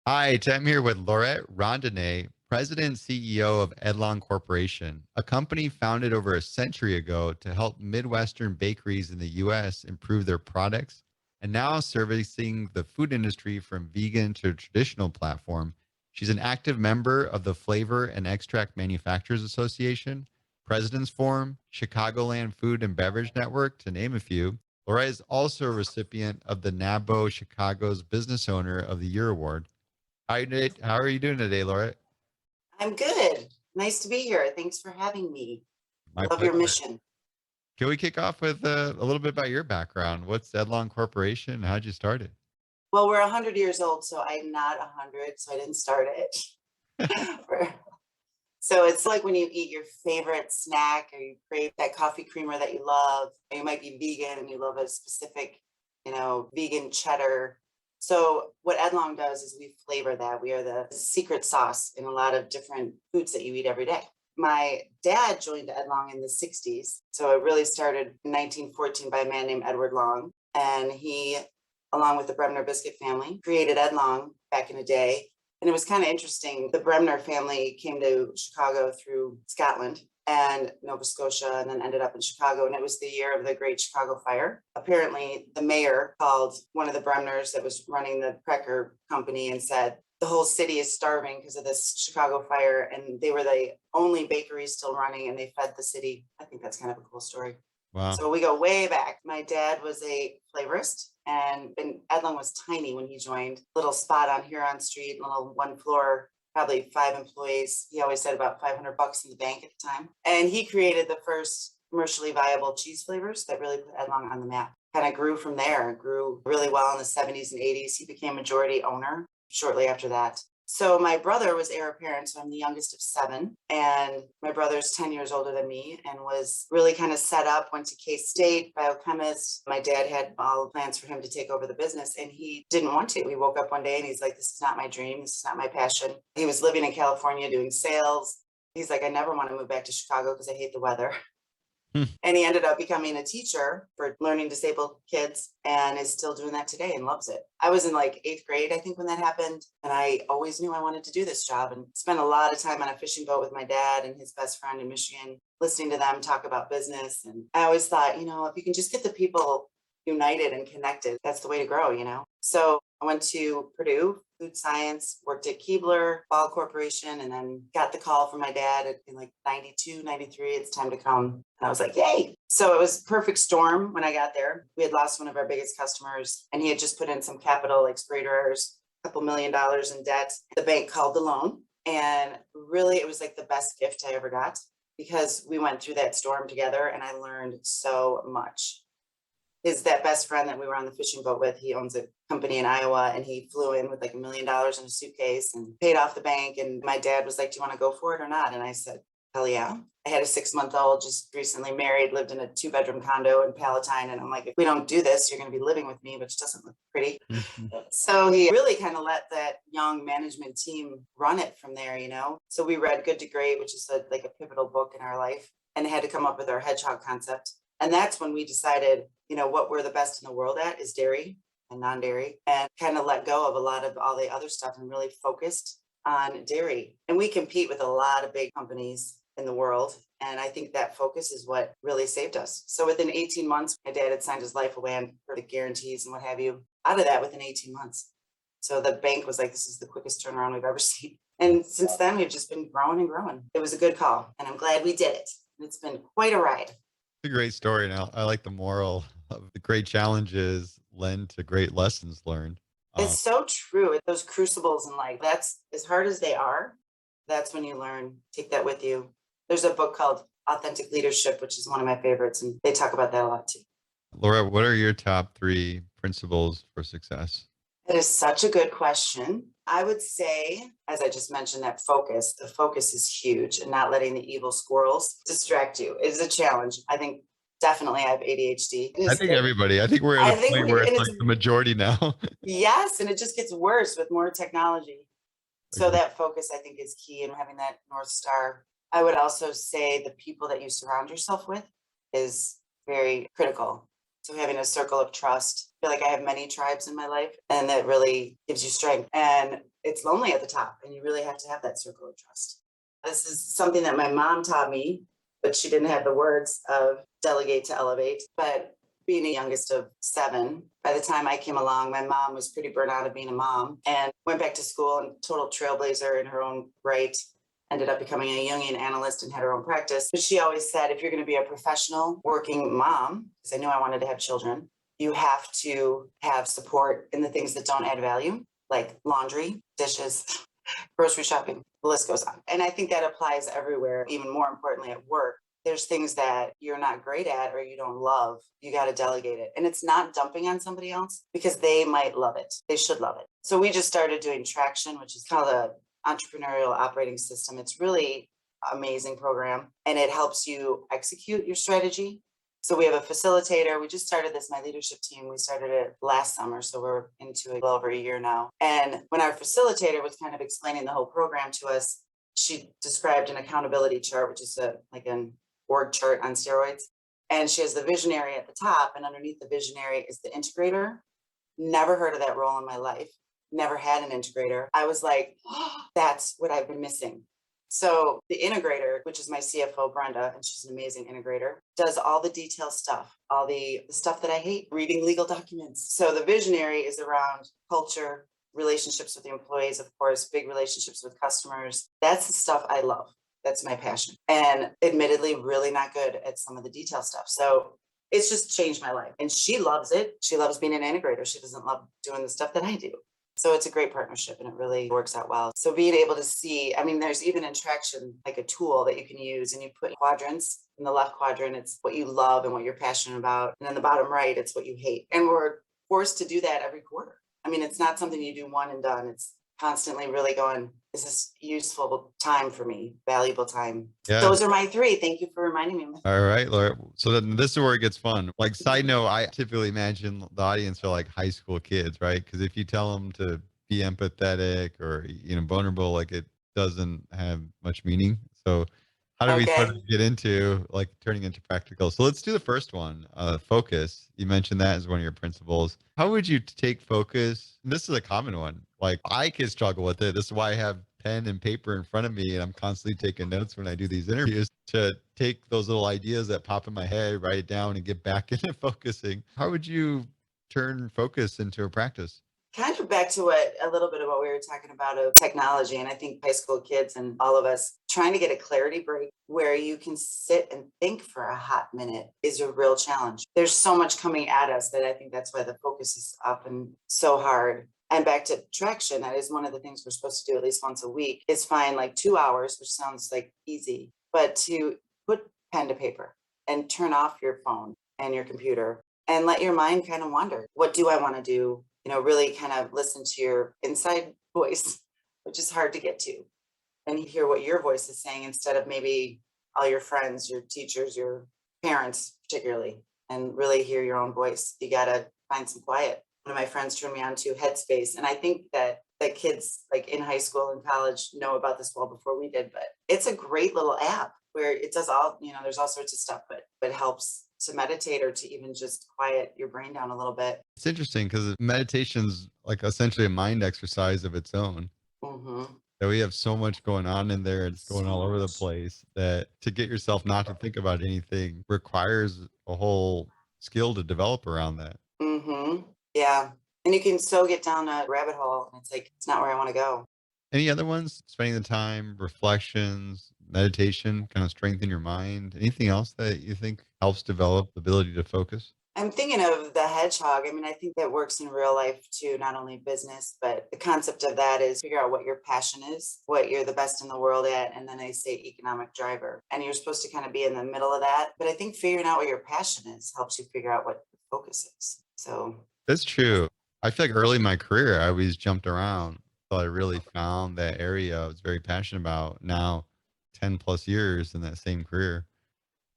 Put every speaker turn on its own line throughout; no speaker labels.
Hi, I'm here with Laurette Rondenet, President and CEO of Edlong Corporation, a company founded over a century ago to help Midwestern bakeries in the U.S. improve their products and now servicing the food industry from vegan to traditional platform. She's an active member of the Flavor and Extract Manufacturers Association, President's Forum, Chicagoland Food and Beverage Network, to name a few. Laurette is also a recipient of the NABO Chicago's Business Owner of the Year Award. How are you doing today, Laura?
I'm good. Nice to be here. Thanks for having me.
My
Love your
pleasure.
mission.
Can we kick off with a little bit about your background? What's Edlong Corporation? How'd you start it?
Well, we're 100 years old, so I'm not 100, so I didn't start it. So it's like when you eat your favorite snack or you crave that coffee creamer that you love, or you might be vegan and you love a specific, vegan cheddar. So what Edlong does is we flavor that. We are the secret sauce in a lot of different foods that you eat every day. My dad joined Edlong in the 60s. So it really started in 1914 by a man named Edward Long. And he, along with the Bremner biscuit family, created Edlong back in the day. And it was kind of interesting. The Bremner family came to Chicago through Scotland and Nova Scotia and then ended up in Chicago. And it was the year of the Great Chicago Fire. Apparently, the mayor called one of the Bremners that was running the cracker company and said, the whole city is starving because of this Chicago fire. And they were the only bakery still running and they fed the city. I think that's kind of a cool story.
Wow.
So we go way back. My dad was a flavorist and Edlong was tiny when he joined. Little spot on Huron Street, little one floor, probably 5 employees. He always said about $500 in the bank at the time. And he created the first commercially viable cheese flavors that really put Edlong on the map. Kind of grew from there, grew really well in the 70s and 80s. He became majority owner shortly after that. So my brother was heir apparent, so I'm the youngest of 7, and my brother's 10 years older than me and was really kind of set up, went to K-State, biochemist. My dad had all plans for him to take over the business and he didn't want to. We woke up one day and he's like, this is not my dream. This is not my passion. He was living in California doing sales. He's like, I never want to move back to Chicago because I hate the weather. And he ended up becoming a teacher for learning disabled kids and is still doing that today and loves it. I was in like 8th grade, I think, when that happened. And I always knew I wanted to do this job and spent a lot of time on a fishing boat with my dad and his best friend in Michigan, listening to them talk about business. And I always thought, if you can just get the people united and connected, that's the way to grow. So I went to Purdue, food science, worked at Keebler, Ball Corporation, and then got the call from my dad in like 92, 93, it's time to come. And I was like, yay. So it was perfect storm when I got there. We had lost one of our biggest customers and he had just put in some capital, like spray dryers, a couple $1 million in debt. The bank called the loan. And really, it was like the best gift I ever got because we went through that storm together and I learned so much. That best friend that we were on the fishing boat with, he owns a company in Iowa and he flew in with like $1 million in a suitcase and paid off the bank. And my dad was like, do you want to go for it or not? And I said, hell yeah. I had a 6-month-old, just recently married, lived in a 2-bedroom condo in Palatine. And I'm like, if we don't do this, you're going to be living with me, which doesn't look pretty. So he really kind of let that young management team run it from there. So we read Good to Great, which is like a pivotal book in our life, and had to come up with our hedgehog concept. And that's when we decided, what we're the best in the world at is dairy and non-dairy, and kind of let go of a lot of all the other stuff and really focused on dairy. And we compete with a lot of big companies in the world. And I think that focus is what really saved us. So within 18 months, my dad had signed his life away for the guarantees and what have you. Out of that, within 18 months. So the bank was like, this is the quickest turnaround we've ever seen. And since then, we've just been growing and growing. It was a good call, and I'm glad we did it. It's been quite a ride.
It's a great story. And I like the moral of the great challenges lend to great lessons learned.
It's so true. Those crucibles in life, that's as hard as they are. That's when you learn. Take that with you. There's a book called Authentic Leadership, which is one of my favorites. And they talk about that a lot too.
Laura, what are your top 3 principles for success?
That is such a good question. I would say, as I just mentioned, that the focus is huge, and not letting the evil squirrels distract you is a challenge. I think definitely I have ADHD.
I think we're at
I
a
think
point where it's like the majority now.
yes, and it just gets worse with more technology. So
Agree.
that focus, I think, is key in having that North Star. I would also say the people that you surround yourself with is very critical. So having a circle of trust, I feel like I have many tribes in my life, and that really gives you strength. And it's lonely at the top, and you really have to have that circle of trust. This is something that my mom taught me, but she didn't have the words of delegate to elevate. But being the youngest of 7, by the time I came along, my mom was pretty burnt out of being a mom and went back to school and total trailblazer in her own right. Ended up becoming a Jungian analyst and had her own practice. But she always said, if you're going to be a professional working mom, because I knew I wanted to have children, you have to have support in the things that don't add value, like laundry, dishes, grocery shopping, the list goes on. And I think that applies everywhere, even more importantly at work. There's things that you're not great at or you don't love, you got to delegate it. And it's not dumping on somebody else because they might love it. They should love it. So we just started doing Traction, which is called a entrepreneurial operating system. It's really amazing program and it helps you execute your strategy. So we have a facilitator. We just started this, my leadership team. We started it last summer. So we're into it a little over a year now. And when our facilitator was kind of explaining the whole program to us, she described an accountability chart, which is like an org chart on steroids. And she has the visionary at the top, and underneath the visionary is the integrator. Never heard of that role in my life. Never had an integrator. I was like, oh, that's what I've been missing. So the integrator, which is my CFO, Brenda, and she's an amazing integrator, does all the detail stuff, all the stuff that I hate, reading legal documents. So the visionary is around culture, relationships with the employees, of course, big relationships with customers. That's the stuff I love. That's my passion. And admittedly, really not good at some of the detail stuff. So it's just changed my life. And she loves it. She loves being an integrator. She doesn't love doing the stuff that I do. So it's a great partnership and it really works out well. So being able to see, I mean, there's even in Traction, like a tool that you can use and you put quadrants. In the left quadrant, it's what you love and what you're passionate about. And in the bottom right, it's what you hate. And we're forced to do that every quarter. I mean, it's not something you do one and done. It's constantly really going, is this useful time for me? Valuable time.
Yeah.
Those are my 3. Thank you for reminding me.
All right, Laura. So then this is where it gets fun. Like, side note, I typically imagine the audience are like high school kids, right? Because if you tell them to be empathetic or, vulnerable, like it doesn't have much meaning. So how do we sort of get into like turning into practical? So let's do the first one, focus. You mentioned that as one of your principles. How would you take focus? And this is a common one. Like I could struggle with it. This is why I have pen and paper in front of me and I'm constantly taking notes when I do these interviews to take those little ideas that pop in my head, write it down and get back into focusing. How would you turn focus into a practice?
Kind of back to a little bit of what we were talking about of technology. And I think high school kids and all of us trying to get a clarity break where you can sit and think for a hot minute is a real challenge. There's so much coming at us that I think that's why the focus is often so hard. And back to Traction, that is one of the things we're supposed to do at least once a week is find like 2 hours, which sounds like easy, but to put pen to paper and turn off your phone and your computer and let your mind kind of wander. What do I want to do? Really kind of listen to your inside voice, which is hard to get to, and hear what your voice is saying instead of maybe all your friends, your teachers, your parents, particularly, and really hear your own voice. You got to find some quiet. One of my friends turned me on to Headspace. And I think that kids like in high school and college know about this well before we did, but it's a great little app where it does all, there's all sorts of stuff, but it helps to meditate or to even just quiet your brain down a little bit.
It's interesting because meditation's like essentially a mind exercise of its own.
Mm-hmm.
That we have so much going on in there. It's going all over the place that to get yourself not to think about anything requires a whole skill to develop around that.
Mm-hmm. Yeah. And you can so get down a rabbit hole. And it's like, it's not where I want to go.
Any other ones? Spending the time, reflections, meditation, kind of strengthen your mind. Anything else that you think helps develop the ability to focus?
I'm thinking of the hedgehog. I mean, I think that works in real life too, not only business, but the concept of that is figure out what your passion is, what you're the best in the world at. And then they say economic driver. And you're supposed to kind of be in the middle of that. But I think figuring out what your passion is helps you figure out what your focus is. So
that's true. I feel like early in my career, I always jumped around. So I really found that area I was very passionate about. Now, 10 plus years in that same career.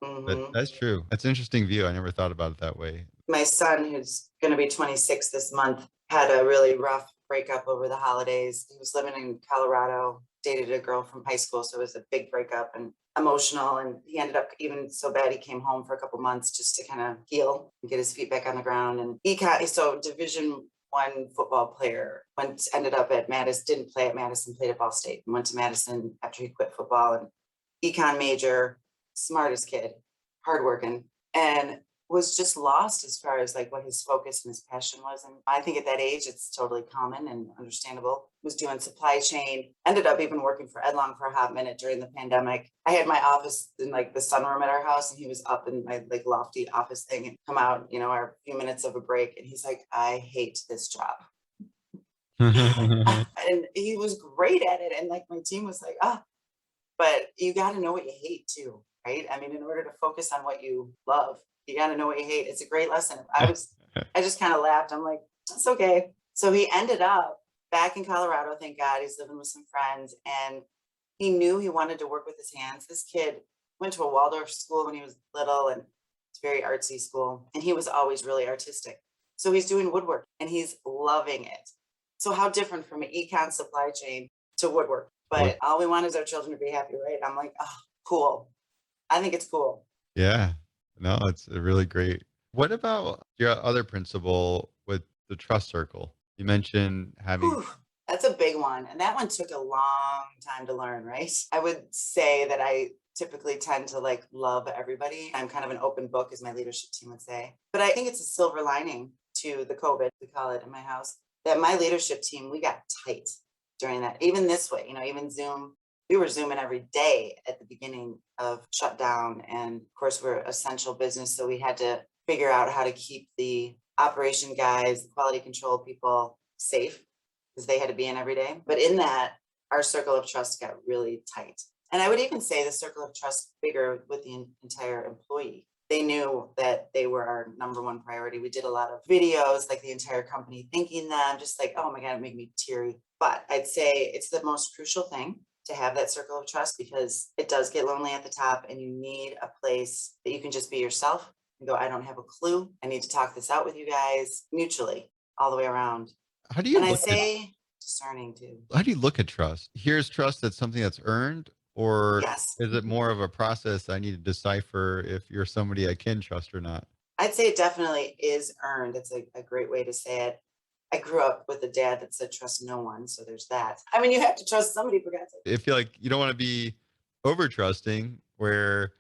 But that's true. That's an interesting view. I never thought about it that way.
My son, who's going to be 26 this month, had a really rough breakup over the holidays. He was living in Colorado, dated a girl from high school. So it was a big breakup. And emotional, and he ended up even so bad he came home for a couple months just to kind of heal and get his feet back on the ground. And so Division I football player, ended up at Madison, didn't play at Madison, played at Ball State, and went to Madison after he quit football, and econ major, smartest kid, hardworking, and was just lost as far as like what his focus and his passion was. And I think at that age, it's totally common and understandable. Was doing supply chain, ended up even working for Edlong for a hot minute during the pandemic. I had my office in like the sunroom at our house, and he was up in my like lofty office thing, and come out, our few minutes of a break. And he's like, I hate this job. And he was great at it. And like my team was like, but you got to know what you hate too, right? I mean, in order to focus on what you love, you got to know what you hate. It's a great lesson. I just kind of laughed. I'm like, that's okay. So he ended up back in Colorado. Thank God. He's living with some friends, and he knew he wanted to work with his hands. This kid went to a Waldorf school when he was little, and it's a very artsy school. And he was always really artistic. So he's doing woodwork and he's loving it. So how different from an econ supply chain to woodwork? But all we want is our children to be happy, right? I'm like, oh, cool. I think it's cool.
Yeah. No, it's a really great. What about your other principle with the trust circle? You mentioned having.
Whew, that's a big one. And that one took a long time to learn, right? I would say that I typically tend to like love everybody. I'm kind of an open book, as my leadership team would say. But I think it's a silver lining to the COVID, we call it in my house, that my leadership team, we got tight during that. Even this way, even Zoom. We were Zooming every day at the beginning of shutdown. And of course, we're essential business. So we had to figure out how to keep the operation guys, the quality control people safe, because they had to be in every day. But in that, our circle of trust got really tight. And I would even say the circle of trust bigger with the entire employee. They knew that they were our number one priority. We did a lot of videos, like the entire company thanking them, just like, oh my God, it made me teary. But I'd say it's the most crucial thing to have that circle of trust, because it does get lonely at the top, and you need a place that you can just be yourself and go, I don't have a clue. I need to talk this out with you guys mutually all the way around.
How do you
And I
look at
say discerning too.
how do you look at trust? Here's trust that's something that's earned, or
Yes.
is it more of a process I need to decipher if you're somebody I can trust or not?
I'd say it definitely is earned. It's a great way to say it. I grew up with a dad that said, trust no one. So there's that. I mean, you have to trust somebody, for God's sake.
I feel like you don't want to be over trusting where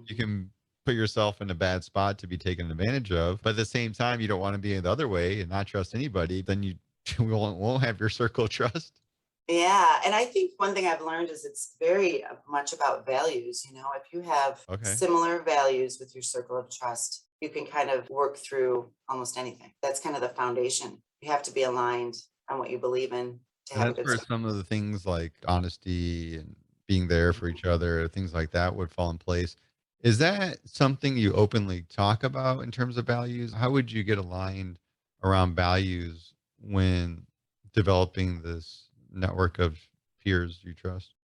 you can put yourself in a bad spot to be taken advantage of. But at the same time, you don't want to be the other way and not trust anybody. Then you won't have your circle of trust.
Yeah. And I think one thing I've learned is it's very much about values. If you have similar values with your circle of trust, you can kind of work through almost anything. That's kind of the foundation. You have to be aligned on what you believe in to
And
have a
that's
good
where
circle.
some of the things like honesty and being there for each other, things like that would fall in place. Is that something you openly talk about in terms of values? How would you get aligned around values when developing this network of peers you trust?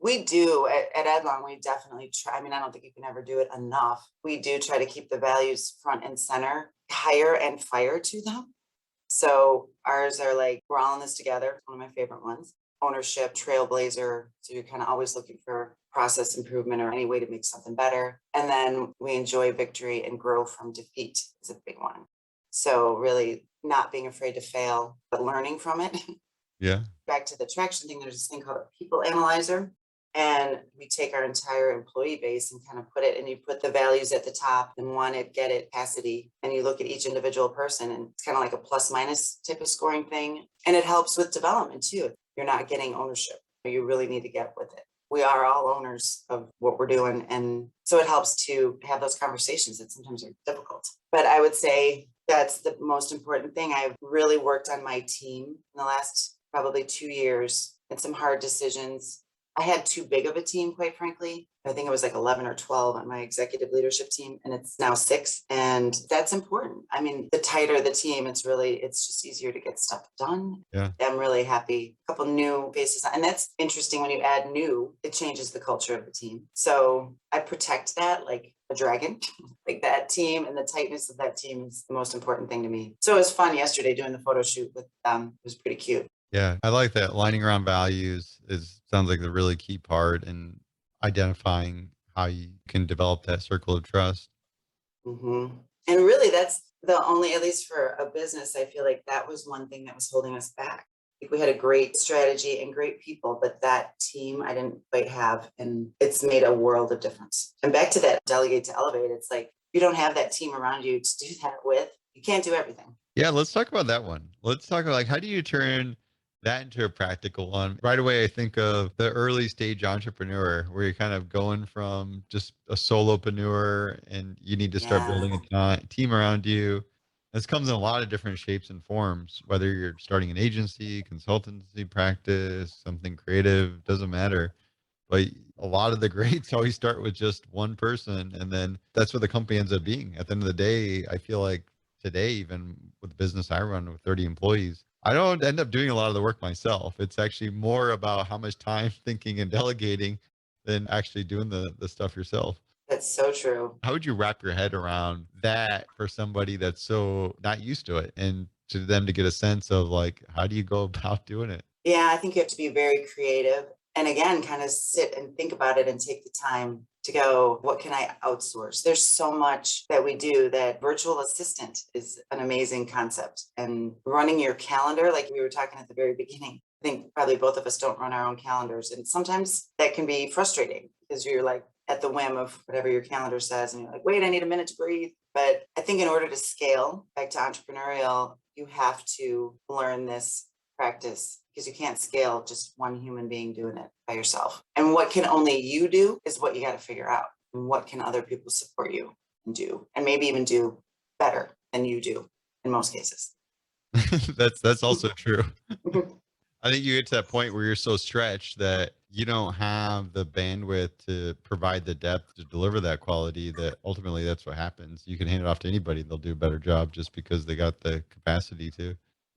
We do at Edlong, we definitely try. I mean, I don't think you can ever do it enough. We do try to keep the values front and center, hire and fire to them. So ours are like, we're all in this together. One of my favorite ones. Ownership, trailblazer. So you're kind of always looking for process improvement or any way to make something better. And then we enjoy victory and grow from defeat is a big one. So really not being afraid to fail, but learning from it.
Yeah.
Back to the traction thing, there's this thing called a people analyzer. And we take our entire employee base and kind of put it, and you put the values at the top and want it, get it, capacity. And you look at each individual person, and it's kind of like a plus minus type of scoring thing. And it helps with development too. You're not getting ownership. You really need to get with it. We are all owners of what we're doing. And so it helps to have those conversations that sometimes are difficult. But I would say that's the most important thing. I've really worked on my team in the last probably 2 years, and some hard decisions. I had too big of a team, quite frankly. I think it was like 11 or 12 on my executive leadership team, and it's now 6. And that's important. I mean, the tighter the team, it's just easier to get stuff done.
Yeah.
I'm really happy. A couple new faces. And that's interesting. When you add new, it changes the culture of the team. So I protect that like a dragon. Like that team and the tightness of that team is the most important thing to me. So it was fun yesterday doing the photo shoot with them. It was pretty cute.
Yeah, I like that. Lining around values sounds like the really key part. And identifying how you can develop that circle of trust.
hmm And really, that's the only, at least for a business, I feel like that was one thing that was holding us back. Like we had a great strategy and great people, but that team I didn't quite have. And it's made a world of difference. And back to that delegate to elevate, it's like you don't have that team around you to do that with. You can't do everything.
Yeah, let's talk about that one. Let's talk about like how do you turn that into a practical one? Right away, I think of the early stage entrepreneur where you're kind of going from just a solopreneur and you need to start
Yeah.
building a team around you. This comes in a lot of different shapes and forms, whether you're starting an agency, consultancy practice, something creative, doesn't matter. But a lot of the greats always start with just one person, and then that's what the company ends up being. At the end of the day, I feel like today, even with the business I run with 30 employees, I don't end up doing a lot of the work myself. It's actually more about how much time thinking and delegating than actually doing the stuff yourself.
That's so true.
How would you wrap your head around that for somebody that's so not used to it, and to them to get a sense of like, how do you go about doing it?
Yeah, I think you have to be very creative. And again, kind of sit and think about it and take the time to go, what can I outsource? There's so much that we do that virtual assistant is an amazing concept. And running your calendar, like we were talking at the very beginning, I think probably both of us don't run our own calendars. And sometimes that can be frustrating because you're like at the whim of whatever your calendar says. And you're like, wait, I need a minute to breathe. But I think in order to scale back to entrepreneurial, you have to learn this practice because you can't scale just one human being doing it by yourself. And what can only you do is what you got to figure out. And what can other people support you and do, and maybe even do better than you do in most cases.
That's also true. I think you get to that point where you're so stretched that you don't have the bandwidth to provide the depth to deliver that quality, that ultimately that's what happens. You can hand it off to anybody, they'll do a better job just because they got the capacity to.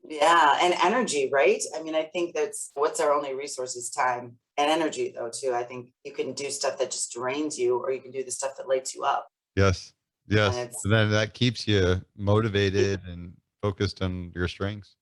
Yeah, and energy, right? I mean, I think that's what's our only resource is time and energy, though, too. I think you can do stuff that just drains you, or you can do the stuff that lights you up.
Yes.
And
Yes.
it's
And then that keeps you motivated and focused on your strengths.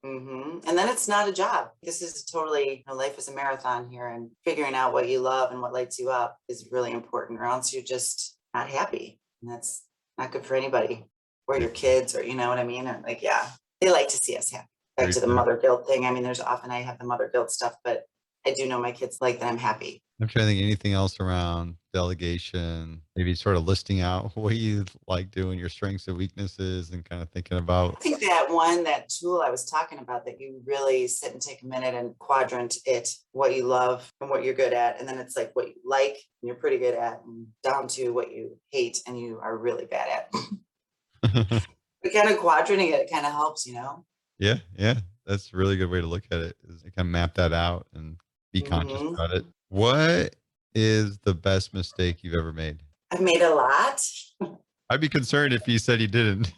And then it's not a job. This is totally, life is a marathon here, and figuring out what you love and what lights you up is really important, or else you're just not happy. And that's not good for anybody or
Yeah.
your kids, or you know what I mean? And like, yeah, they like to see us happy. Back
Very
to the
true.
mother guilt thing. I mean, there's often I have the mother guilt stuff, but I do know my kids like that I'm happy.
I'm trying to think anything else around delegation, maybe sort of listing out what you like doing, your strengths and weaknesses, and kind of thinking
I
about.
think that tool I was talking about, that you really sit and take a minute and quadrant it, what you love and what you're good at. And then it's like what you like and you're pretty good at, and down to what you hate and you are really bad at. But kind of quadranting it kind of helps.
Yeah, yeah. That's a really good way to look at it, is to kind of map that out and be conscious
hmm
about it. What is the best mistake you've ever made?
I've made a lot.
I'd be concerned if you said you didn't.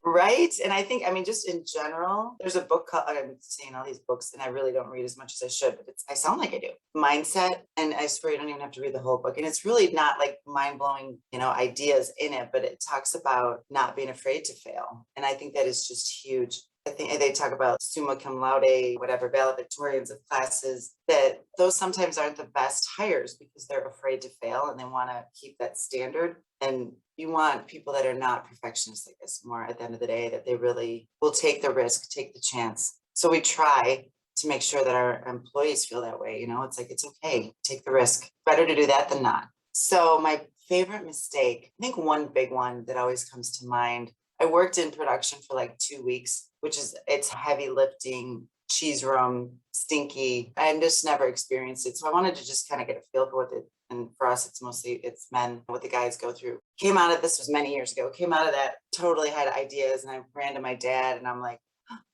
Right. And I think, I mean, just in general, there's a book called, I'm saying all these books and I really don't read as much as I should, but I sound like I do. Mindset. And I swear you don't even have to read the whole book. And it's really not like mind blowing, ideas in it, but it talks about not being afraid to fail. And I think that is just huge. I think they talk about summa cum laude, whatever, valedictorians of classes, that those sometimes aren't the best hires because they're afraid to fail and they want to keep that standard. And you want people that are not perfectionists like this, more at the end of the day, that they really will take the risk, take the chance. So we try to make sure that our employees feel that way. It's like, it's okay, take the risk. Better to do that than not. So my favorite mistake, I think one big one that always comes to mind, I worked in production for like 2 weeks, which is, it's heavy lifting, cheese room, stinky. I just never experienced it. So I wanted to just kind of get a feel for what it, and for us, it's men, what the guys go through. This was many years ago, came out of that, totally had ideas. And I ran to my dad and I'm like,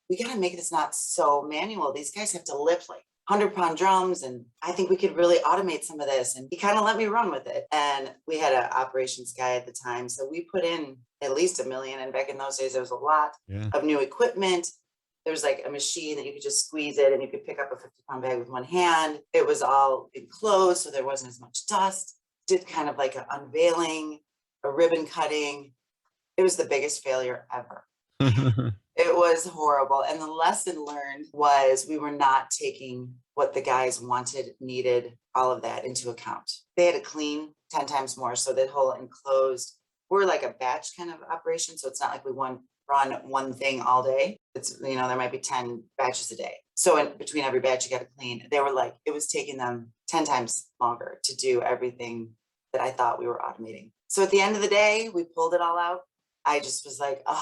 we got to make this not so manual. These guys have to lift like 100-pound drums. And I think we could really automate some of this. And he kind of let me run with it. And we had an operations guy at the time. So we put in at least $1 million. And back in those days, there was a lot
Yeah.
of new equipment. There was like a machine that you could just squeeze it and you could pick up a 50-pound bag with one hand. It was all enclosed, so there wasn't as much dust. Did kind of like an unveiling, a ribbon cutting. It was the biggest failure ever. It was horrible. And the lesson learned was we were not taking what the guys wanted, needed, all of that into account. They had to clean 10 times more. So that whole enclosed, we're like a batch kind of operation. So it's not like we run one thing all day. It's, you know, there might be 10 batches a day. So in between every batch, you got to clean. They were like, it was taking them 10 times longer to do everything that I thought we were automating. So at the end of the day, we pulled it all out. I just was like, oh,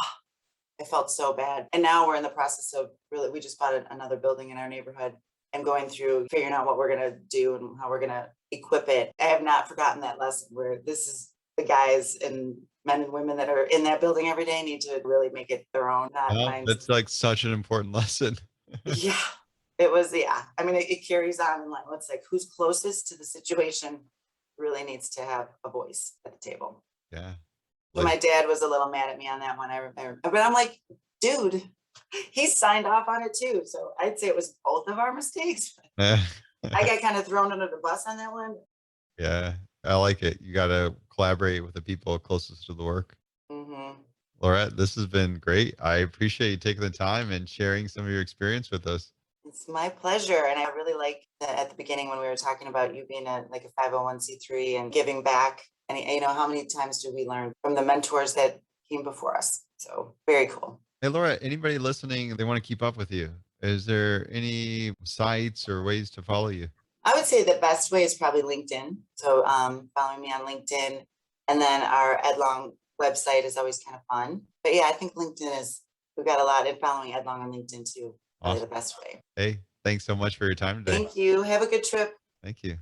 I felt so bad. And now we're in the process of really, we just bought another building in our neighborhood and going through figuring out what we're going to do and how we're going to equip it. I have not forgotten that lesson where this is the guys and men and women that are in that building every day need to really make it their own, not
Oh,
mine.
that's like such an important lesson.
Yeah, it was. Yeah. I mean, it carries on in life. It's like who's closest to the situation really needs to have a voice at the table.
Yeah.
So my dad was a little mad at me on that one. I remember, but I'm like, dude, he signed off on it too. So I'd say it was both of our mistakes. I got kind of thrown under the bus on that one.
Yeah, I like it. You got to collaborate with the people closest to the work.
Hmm.
Laurette, this has been great. I appreciate you taking the time and sharing some of your experience with us.
It's my pleasure. And I really like that at the beginning when we were talking about you being like a 501c3 and giving back. And you know, how many times do we learn from the mentors that came before us? So very cool.
Hey, Laura, anybody listening, they want to keep up with you. Is there any sites or ways to follow you?
I would say the best way is probably LinkedIn. So following me on LinkedIn, and then our Edlong website is always kind of fun. But yeah, I think LinkedIn is, we've got a lot, and following Edlong on LinkedIn too, probably the
Awesome.
best way.
Hey, thanks so much for your time today.
Thank you. Have a good trip.
Thank you.